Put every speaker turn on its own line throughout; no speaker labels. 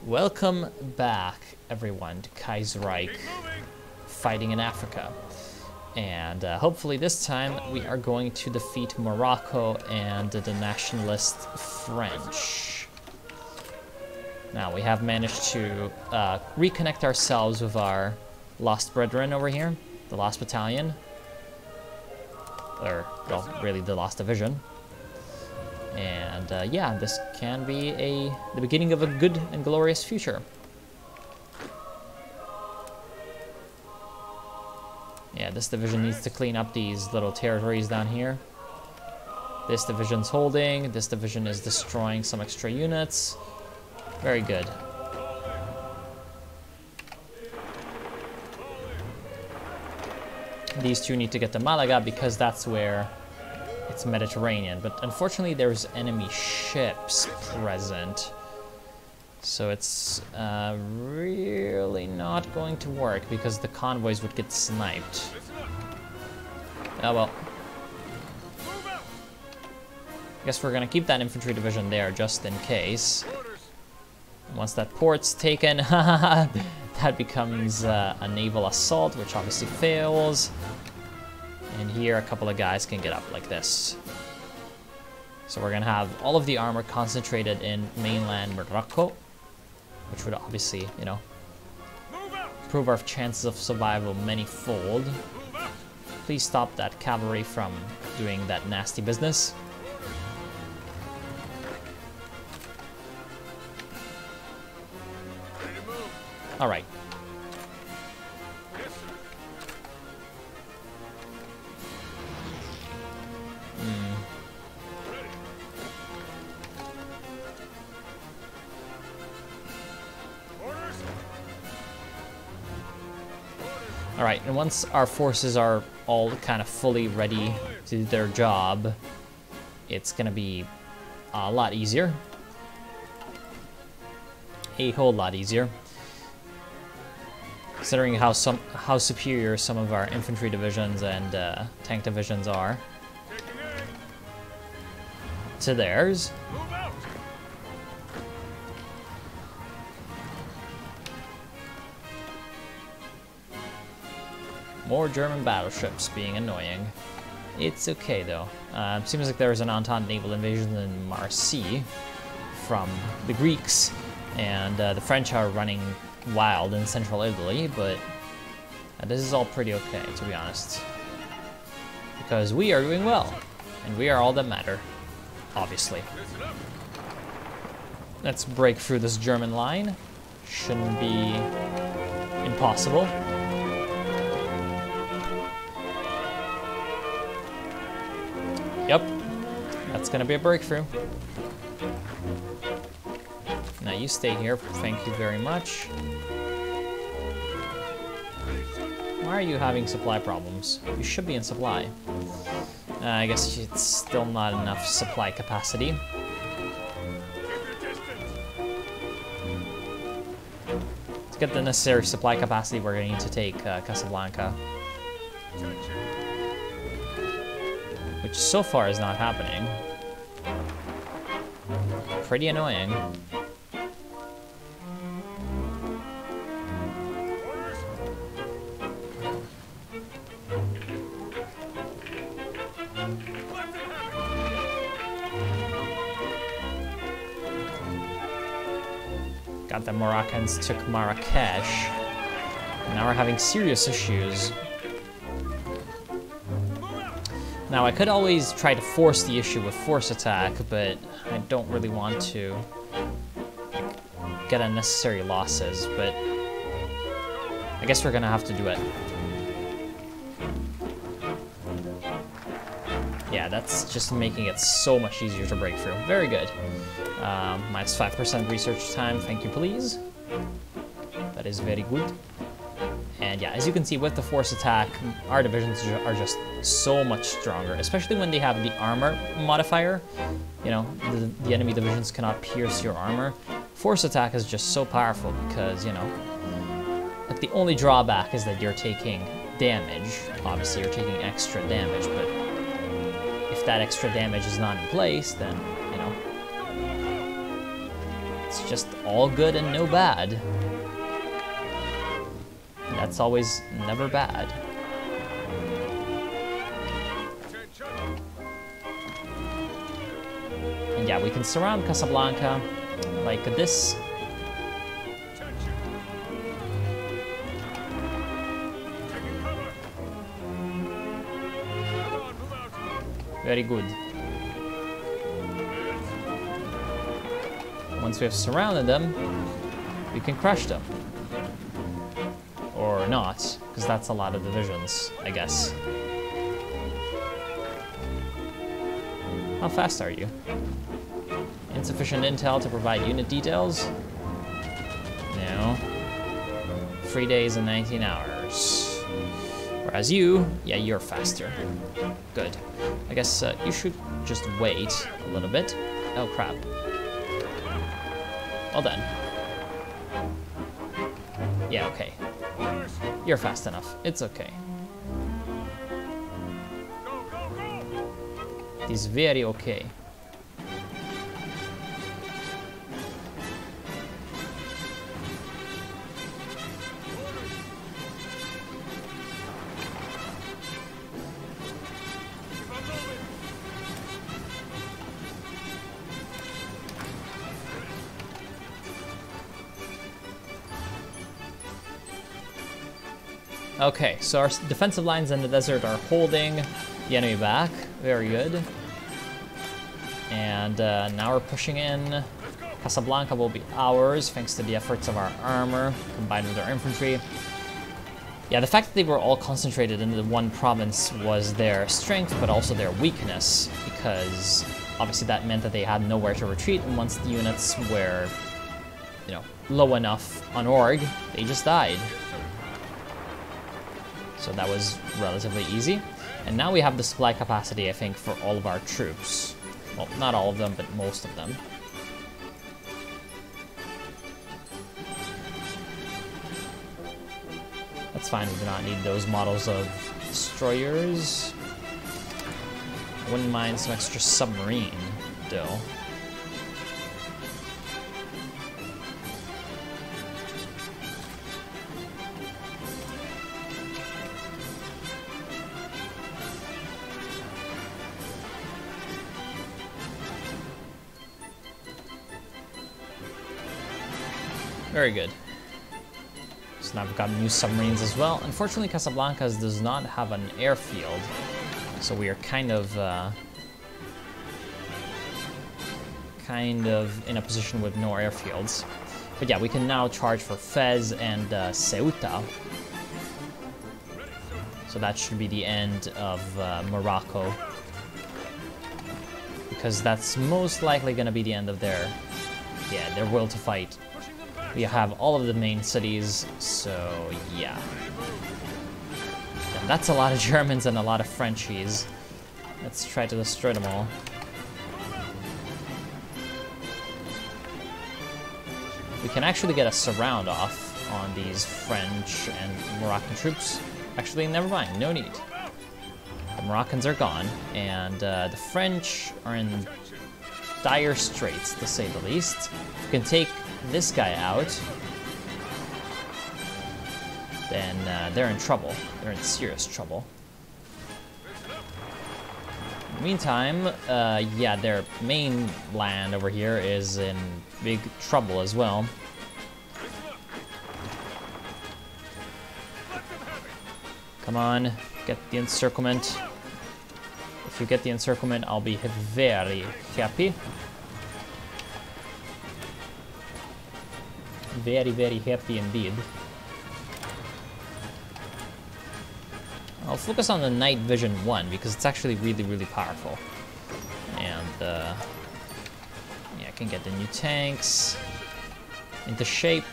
Welcome back, everyone, to Kaiserreich fighting in Africa. And hopefully this time we are going to defeat Morocco and the nationalist French. Now we have managed to reconnect ourselves with our lost brethren over here, the lost battalion. Or, well, really the lost division. And yeah, this can be the beginning of a good and glorious future. Yeah, this division needs to clean up these little territories down here. This division's holding, this division is destroying some extra units. Very good. These two need to get to Malaga because that's where it's Mediterranean, but unfortunately there's enemy ships present. So it's really not going to work because the convoys would get sniped. Oh well. I guess we're gonna keep that infantry division there just in case. Once that port's taken, that becomes a naval assault, which obviously fails. And here a couple of guys can get up like this. So we're gonna have all of the armor concentrated in mainland Morocco, which would obviously, you know, improve our chances of survival many-fold. Please stop that cavalry from doing that nasty business. All right. All right, and once our forces are all kind of fully ready to do their job, it's gonna be a lot easier. A whole lot easier. Considering how superior some of our infantry divisions and tank divisions are to theirs. More German battleships being annoying. It's okay though. Seems like there's an Entente naval invasion in Marseille from the Greeks, and the French are running wild in central Italy, but this is all pretty okay, to be honest. Because we are doing well, and we are all that matter, obviously. Let's break through this German line. Shouldn't be impossible. Yep, that's gonna be a breakthrough. Now you stay here, thank you very much. Why are you having supply problems? You should be in supply. I guess it's still not enough supply capacity. To get the necessary supply capacity, we're going to need to take Casablanca. Which so far is not happening. Pretty annoying. God, the Moroccans took Marrakesh. Now we're having serious issues. Now, I could always try to force the issue with force attack, but I don't really want to get unnecessary losses, but I guess we're gonna have to do it. Yeah, that's just making it so much easier to break through. Very good. Minus 5% research time, thank you please. That is very good. And yeah, as you can see with the force attack, our divisions are just so much stronger, especially when they have the armor modifier. You know, the enemy divisions cannot pierce your armor. Force attack is just so powerful because, you know, like the only drawback is that you're taking damage. Obviously, you're taking extra damage, but if that extra damage is not in place, then, you know, It's just all good and no bad. And that's always never bad. And yeah, we can surround Casablanca like this. Very good. Once we have surrounded them, we can crush them. Or not, because that's a lot of divisions, I guess. How fast are you? Insufficient intel to provide unit details? No. 3 days and 19 hours. Whereas you, yeah, you're faster. Good. I guess you should just wait a little bit. Oh, crap. Well done. Yeah, okay. You're fast enough. It's okay. It is very okay. Okay, so our defensive lines in the desert are holding the enemy back. Very good. And now we're pushing in. Casablanca will be ours, thanks to the efforts of our armor, combined with our infantry. Yeah, the fact that they were all concentrated in the one province was their strength, but also their weakness, because obviously that meant that they had nowhere to retreat, and once the units were, you know, low enough on org, they just died. So that was relatively easy. And now we have the supply capacity, I think, for all of our troops. Well, not all of them, but most of them. That's fine, we do not need those models of destroyers. I wouldn't mind some extra submarine, though. Very good. So now we've got new submarines as well. Unfortunately, Casablanca does not have an airfield, so we are kind of in a position with no airfields. But yeah, we can now charge for Fez and Ceuta. So that should be the end of Morocco, because that's most likely going to be the end of their will to fight. We have all of the main cities, so yeah. And that's a lot of Germans and a lot of Frenchies. Let's try to destroy them all. We can actually get a surround off on these French and Moroccan troops. Actually, never mind, no need. The Moroccans are gone, and the French are in dire straits, to say the least. We can take this guy out, then they're in trouble. They're in serious trouble. In the meantime, yeah, their main land over here is in big trouble as well. Come on, get the encirclement. If you get the encirclement, I'll be very happy. Very, very happy indeed. I'll focus on the Night Vision 1 because it's actually really, really powerful. And yeah, I can get the new tanks into shape.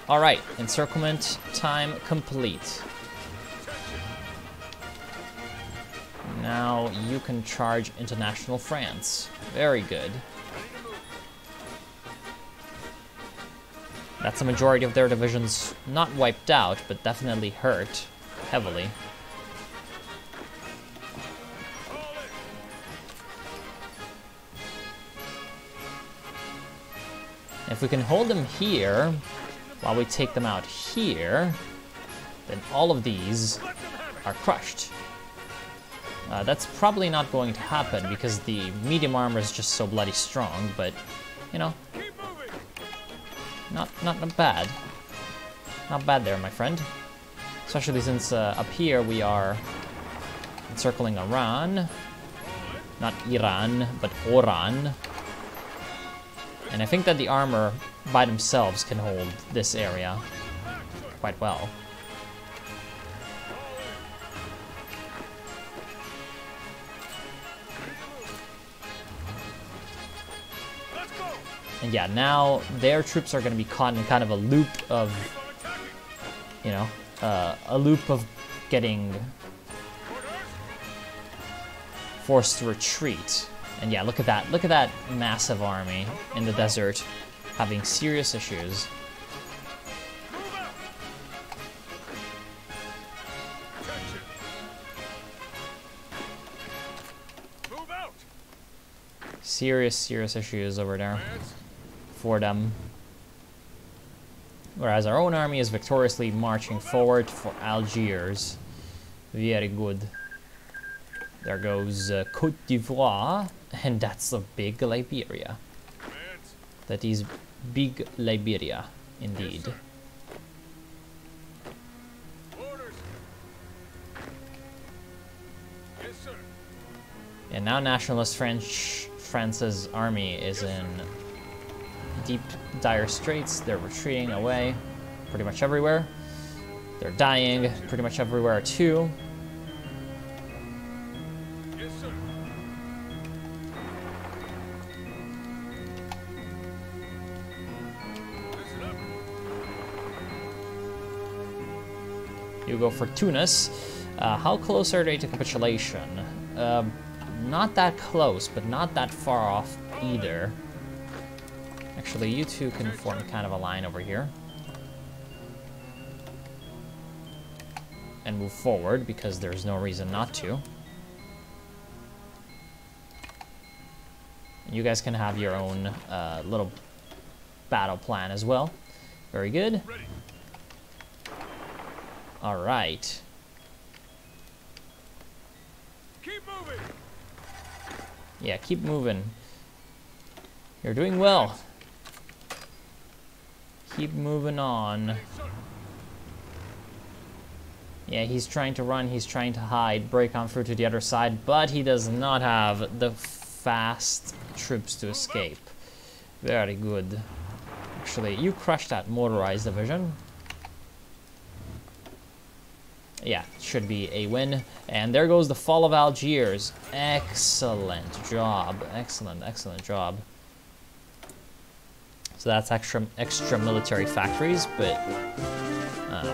All right, encirclement time complete. Now you can charge international France. Very good. That's a majority of their divisions not wiped out, but definitely hurt heavily. If we can hold them here while we take them out here, then all of these are crushed. That's probably not going to happen because the medium armor is just so bloody strong, but, you know, not bad. Not bad there, my friend. Especially since up here we are encircling Iran. Not Iran, but Oran. And I think that the armor by themselves can hold this area quite well. And yeah, now their troops are going to be caught in kind of a loop of, you know, a loop of getting forced to retreat. And yeah, look at that massive army in the desert having serious issues. Serious issues over there for them. Whereas our own army is victoriously marching forward for Algiers. Very good. There goes Côte d'Ivoire, and that's a big Liberia. That is big Liberia, indeed. And now nationalist France's army is in deep, dire straits. They're retreating away pretty much everywhere. They're dying pretty much everywhere too. Yes, sir. You go for Tunis. How close are they to capitulation? Not that close, but not that far off either. Actually, you two can form kind of a line over here. And move forward, because there's no reason not to. You guys can have your own little battle plan as well. Very good. All right. Keep moving. Yeah, keep moving. You're doing well. Keep moving on. Yeah, he's trying to run, he's trying to hide, break on through to the other side, but he does not have the fast troops to escape. Very good. Actually, you crushed that motorized division. Yeah, should be a win. And there goes the fall of Algiers. Excellent job. Excellent job. So that's extra military factories, but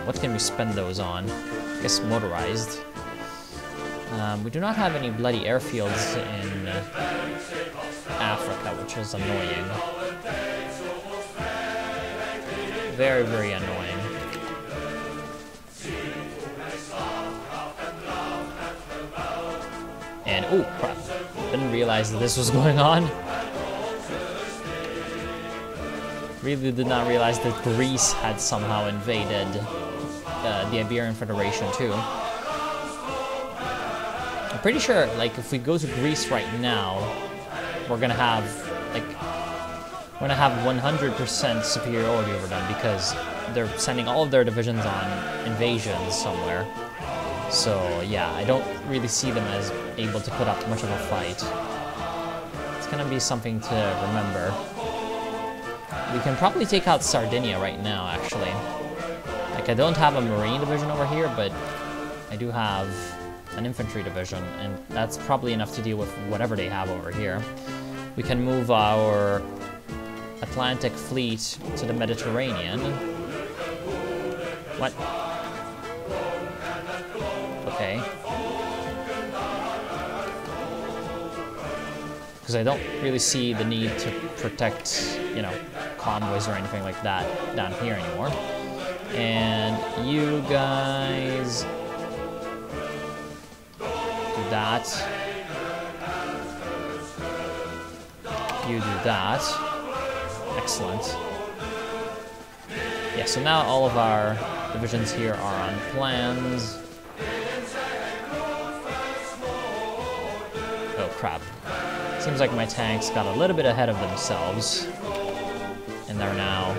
what can we spend those on? I guess motorized. We do not have any bloody airfields in Africa, which is annoying. Very annoying. And, oh crap, didn't realize that this was going on. Really did not realize that Greece had somehow invaded the Iberian Federation too. I'm pretty sure, like, if we go to Greece right now, we're gonna have, like, 100% superiority over them because they're sending all of their divisions on invasions somewhere. So yeah, I don't really see them as able to put up much of a fight. It's gonna be something to remember. We can probably take out Sardinia right now, actually. Like, I don't have a marine division over here, but I do have an infantry division, and that's probably enough to deal with whatever they have over here. We can move our Atlantic fleet to the Mediterranean. What? Okay. Because I don't really see the need to protect, you know, convoys or anything like that down here anymore. And you guys do that. You do that. Excellent. Yeah, so now all of our divisions here are on plans. Oh crap. Seems like my tanks got a little bit ahead of themselves, and they're now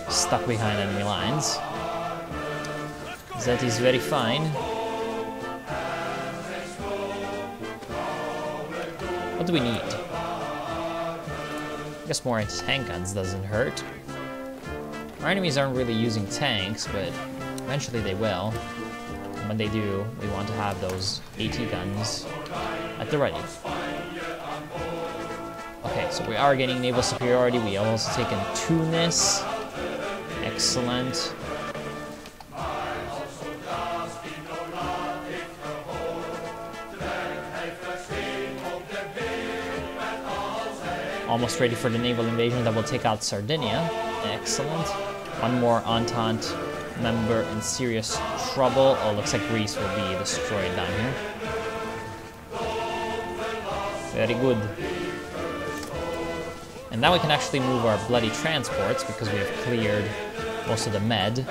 stuck behind enemy lines. That is very fine. What do we need? I guess more tank guns doesn't hurt. Our enemies aren't really using tanks, but eventually they will. And when they do, we want to have those AT guns at the ready. Okay, so we are getting naval superiority. We have also taken Tunis. Excellent. Almost ready for the naval invasion that will take out Sardinia. Excellent. One more Entente member in serious trouble. Oh, looks like Greece will be destroyed down here. Very good. And now we can actually move our bloody transports because we have cleared most of the Med.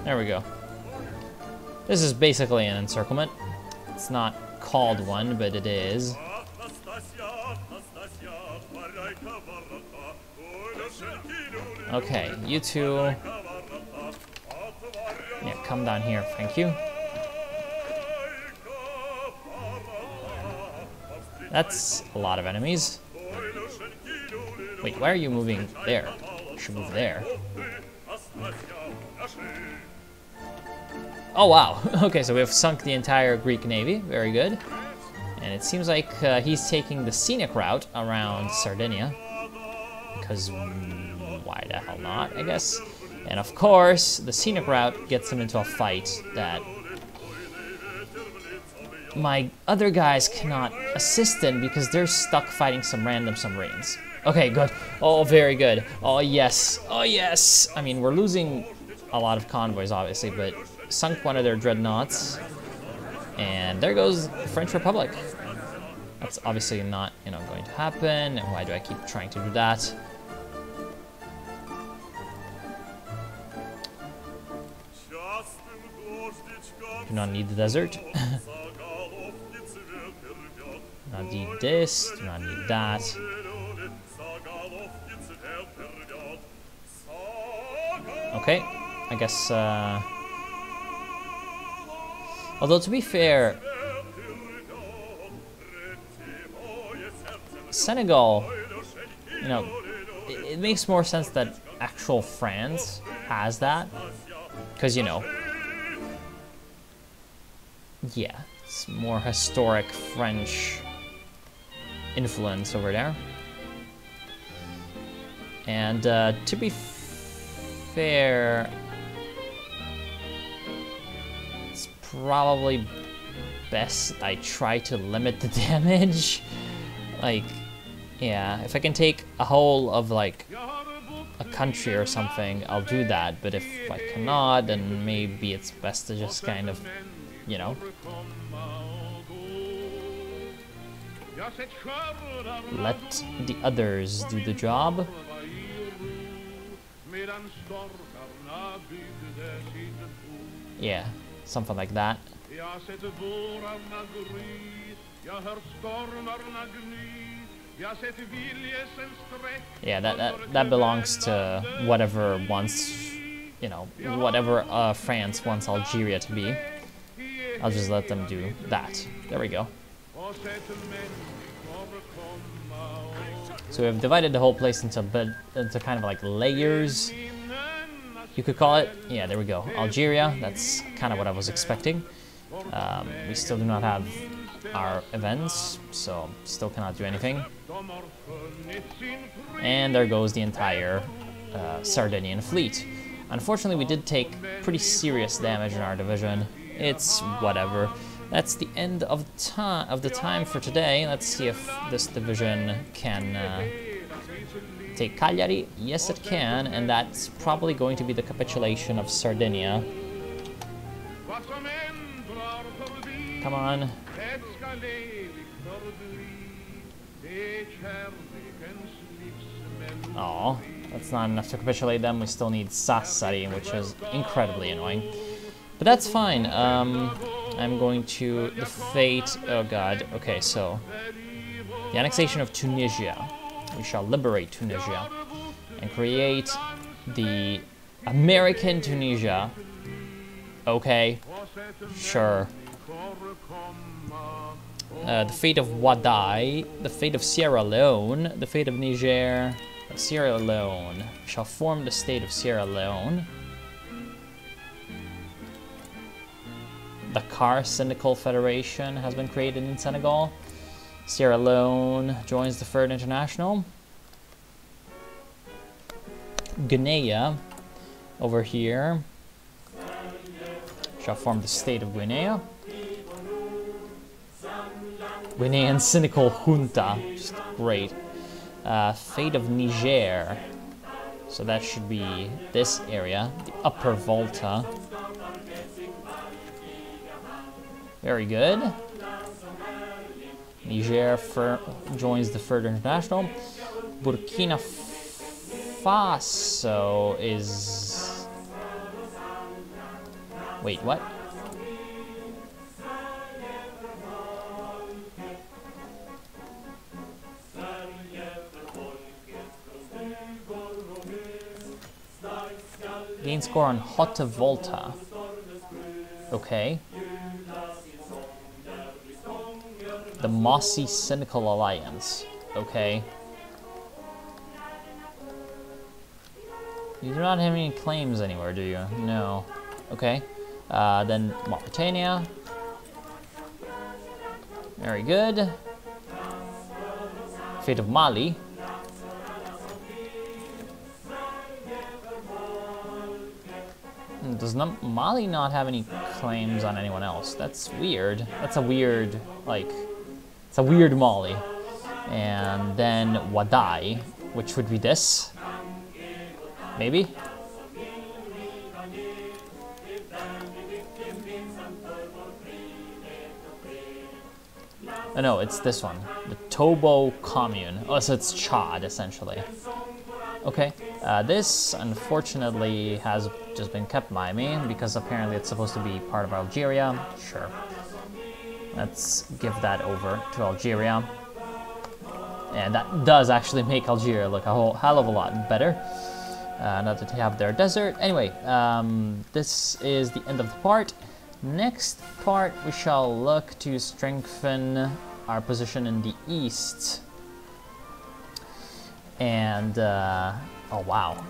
There we go. This is basically an encirclement. It's not called one, but it is. Okay, you two. Yeah, come down here, thank you. That's a lot of enemies. Wait, why are you moving there? You should move there. Oh wow, okay, so we have sunk the entire Greek navy, very good. And it seems like he's taking the scenic route around Sardinia. Because why the hell not, I guess. And of course, the scenic route gets him into a fight that my other guys cannot assist in because they're stuck fighting some random submarines. Okay, good. Oh, very good. Oh, yes. Oh, yes. I mean, we're losing a lot of convoys, obviously, but sunk one of their dreadnoughts. And there goes the French Republic. That's obviously not, going to happen. And why do I keep trying to do that? Do not need the desert. Do not need this. Do not need that. Okay, I guess, although to be fair, Senegal, it makes more sense that actual France has that, because, yeah, it's more historic French influence over there. And to be fair, it's probably best I try to limit the damage. Like, yeah, if I can take a whole of like a country or something, I'll do that. But if I cannot, then maybe it's best to just kind of, let the others do the job. Yeah, something like that. Yeah, that belongs to whatever wants, whatever France wants Algeria to be. I'll just let them do that. There we go. So we've divided the whole place into kind of like layers, you could call it. Yeah, there we go. Algeria, that's kind of what I was expecting. We still do not have our events, so still cannot do anything. And there goes the entire Sardinian fleet. Unfortunately, we did take pretty serious damage in our division. It's whatever. that's the end of the time for today. Let's see if this division can take Cagliari. Yes, it can, and that's probably going to be the capitulation of Sardinia. Come on. Oh, that's not enough to capitulate them. We still need Sassari, which is incredibly annoying. But that's fine. I'm going to the fate. Oh god. Okay, so the annexation of Tunisia. We shall liberate Tunisia and create the American Tunisia. Okay, sure. The fate of Wadai, the fate of Sierra Leone, the fate of Niger, Sierra Leone. We shall form the state of Sierra Leone. Dakar Syndical Federation has been created in Senegal. Sierra Leone joins the Third International. Guinea, over here, shall form the state of Guinea. Guinean Syndical Junta, just great. Fate of Niger, so that should be this area, the Upper Volta. Very good. Niger joins the Third International. Burkina Faso is... Wait, what? Gain score on Haute Volta. Okay. The Mossy Syndical Alliance. Okay. You do not have any claims anywhere, do you? No. Okay. Then Mauritania. Very good. Fate of Mali. Does Mali not have any claims on anyone else? That's weird. That's a weird, like, it's a weird Mali. And then Wadai, which would be this. Maybe? Oh no, it's this one. The Tobo Commune. Oh, so it's Chad, essentially. Okay. This, unfortunately, has just been kept by me, because apparently it's supposed to be part of Algeria. Sure. Let's give that over to Algeria. And that does actually make Algeria look a whole hell of a lot better. Now that they have their desert. Anyway, this is the end of the part. Next part, we shall look to strengthen our position in the east. And, oh wow.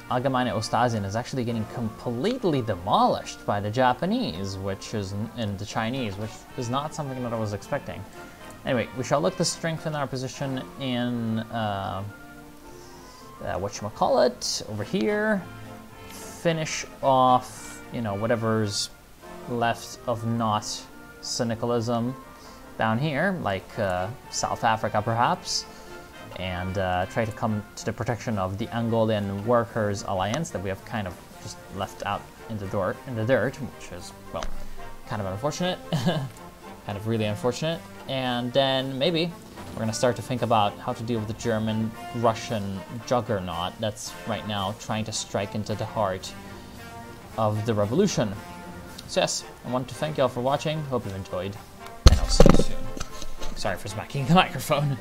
Allgemeine Ostasien is actually getting completely demolished by the Japanese, and the Chinese, which is not something that I was expecting. Anyway, we shall look to strengthen our position in, whatchamacallit, over here. Finish off, you know, whatever's left of not syndicalism down here, like South Africa perhaps. And try to come to the protection of the Angolan Workers' Alliance that we have kind of just left out in the dirt, which is, well, kind of unfortunate, kind of really unfortunate. And then maybe we're gonna start to think about how to deal with the German-Russian juggernaut that's right now trying to strike into the heart of the revolution. So yes, I want to thank you all for watching. Hope you enjoyed, and I'll see you soon. Sorry for smacking the microphone.